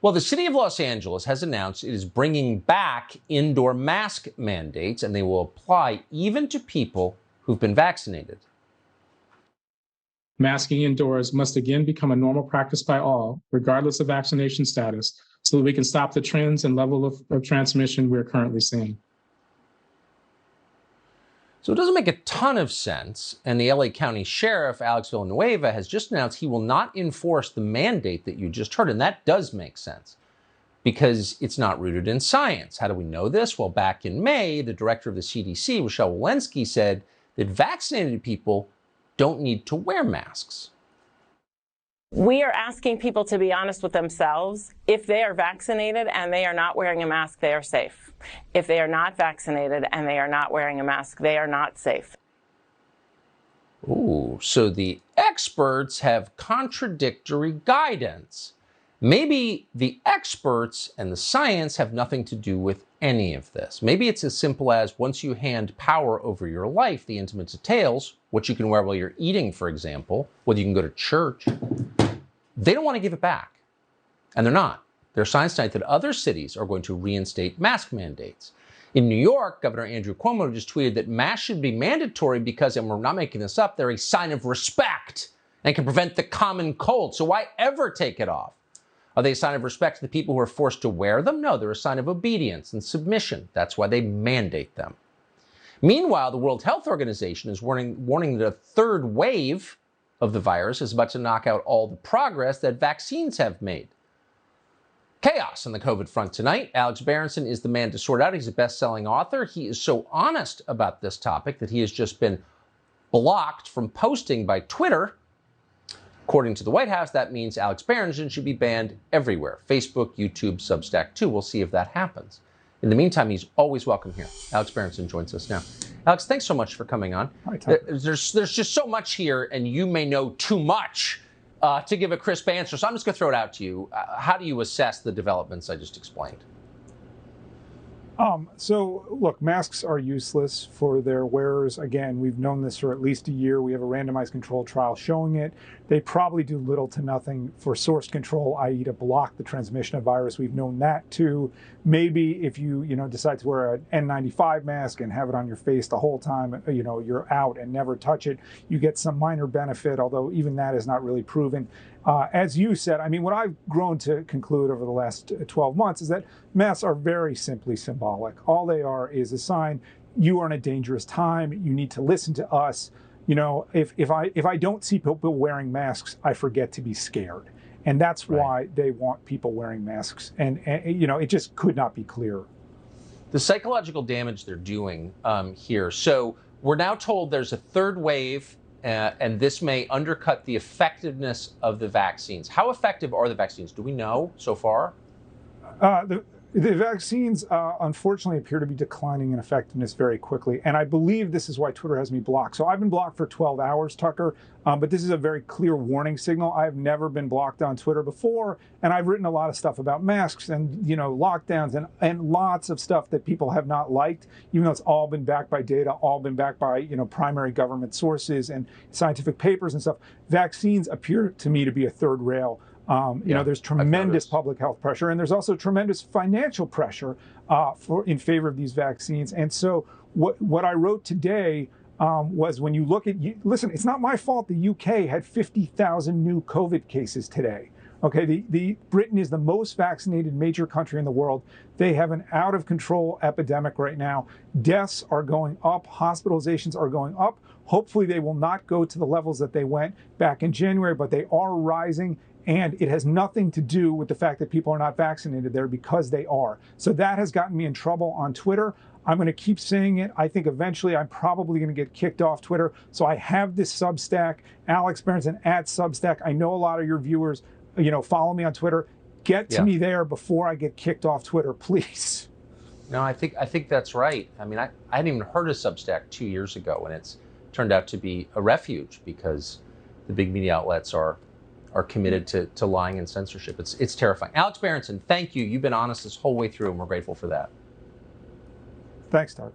Well, the city of Los Angeles has announced it is bringing back indoor mask mandates, and they will apply even to people who've been vaccinated. Masking indoors must again become a normal practice by all, regardless of vaccination status, so that we can stop the trends and level of transmission we're currently seeing. So it doesn't make a ton of sense, and the LA County Sheriff, Alex Villanueva, has just announced he will not enforce the mandate that you just heard, and that does make sense because it's not rooted in science. How do we know this? Well, back in May, the director of the CDC, Rochelle Walensky, said that vaccinated people don't need to wear masks. We are asking people to be honest with themselves. If they are vaccinated and they are not wearing a mask, they are safe. If they are not vaccinated and they are not wearing a mask, they are not safe. Ooh, so the experts have contradictory guidance. Maybe the experts and the science have nothing to do with any of this. Maybe it's as simple as once you hand power over your life, the intimate details, what you can wear while you're eating, for example, whether you can go to church, they don't want to give it back. And they're not. There's signs tonight that other cities are going to reinstate mask mandates. In New York, Governor Andrew Cuomo just tweeted that masks should be mandatory because, and we're not making this up, they're a sign of respect and can prevent the common cold. So why ever take it off? Are they a sign of respect to the people who are forced to wear them? No, they're a sign of obedience and submission. That's why they mandate them. Meanwhile, the World Health Organization is warning that a third wave of the virus is about to knock out all the progress that vaccines have made. Chaos on the COVID front tonight. Alex Berenson is the man to sort out. He's a best-selling author. He is so honest about this topic that he has just been blocked from posting by Twitter. According to the White House, that means Alex Berenson should be banned everywhere. Facebook, YouTube, Substack too. We'll see if that happens. In the meantime, he's always welcome here. Alex Berenson joins us now. Alex, thanks so much for coming on. Hi, Tom. There's just so much here, and you may know too much to give a crisp answer. So I'm just going to throw it out to you. How do you assess the developments I just explained? So look, masks are useless for their wearers. Again, we've known this for at least a year. We have a randomized controlled trial showing it. They probably do little to nothing for source control, i.e. to block the transmission of virus. We've known that too. Maybe if you decide to wear an N95 mask and have it on your face the whole time, you're out and never touch it, you get some minor benefit, although even that is not really proven. As you said, I mean, what I've grown to conclude over the last 12 months is that masks are very simply symbolic. All they are is a sign you are in a dangerous time. You need to listen to us. If I don't see people wearing masks, I forget to be scared. And that's why they want people wearing masks. And it just could not be clearer. The psychological damage they're doing here. So we're now told there's a third wave. And this may undercut the effectiveness of the vaccines. How effective are the vaccines? Do we know so far? The vaccines, unfortunately, appear to be declining in effectiveness very quickly. And I believe this is why Twitter has me blocked. So I've been blocked for 12 hours, Tucker. But this is a very clear warning signal. I've never been blocked on Twitter before. And I've written a lot of stuff about masks and, lockdowns and lots of stuff that people have not liked, even though it's all been backed by data, all been backed by, primary government sources and scientific papers and stuff. Vaccines appear to me to be a third rail. There's tremendous public health pressure, and there's also tremendous financial pressure in favor of these vaccines. And so what I wrote today was when you look at, listen, it's not my fault the UK had 50,000 new COVID cases today. Okay, Britain is the most vaccinated major country in the world. They have an out of control epidemic right now. Deaths are going up, hospitalizations are going up. Hopefully they will not go to the levels that they went back in January, but they are rising. And it has nothing to do with the fact that people are not vaccinated there, because they are. So that has gotten me in trouble on Twitter. I'm going to keep saying it. I think eventually I'm probably going to get kicked off Twitter. So I have this Substack, Alex Berenson at Substack. I know a lot of your viewers, follow me on Twitter. Get to me there before I get kicked off Twitter, please. No, I think that's right. I mean, I hadn't even heard of Substack 2 years ago, and it's turned out to be a refuge because the big media outlets are committed to lying and censorship. It's terrifying. Alex Berenson, thank you. You've been honest this whole way through, and we're grateful for that. Thanks, Tucker.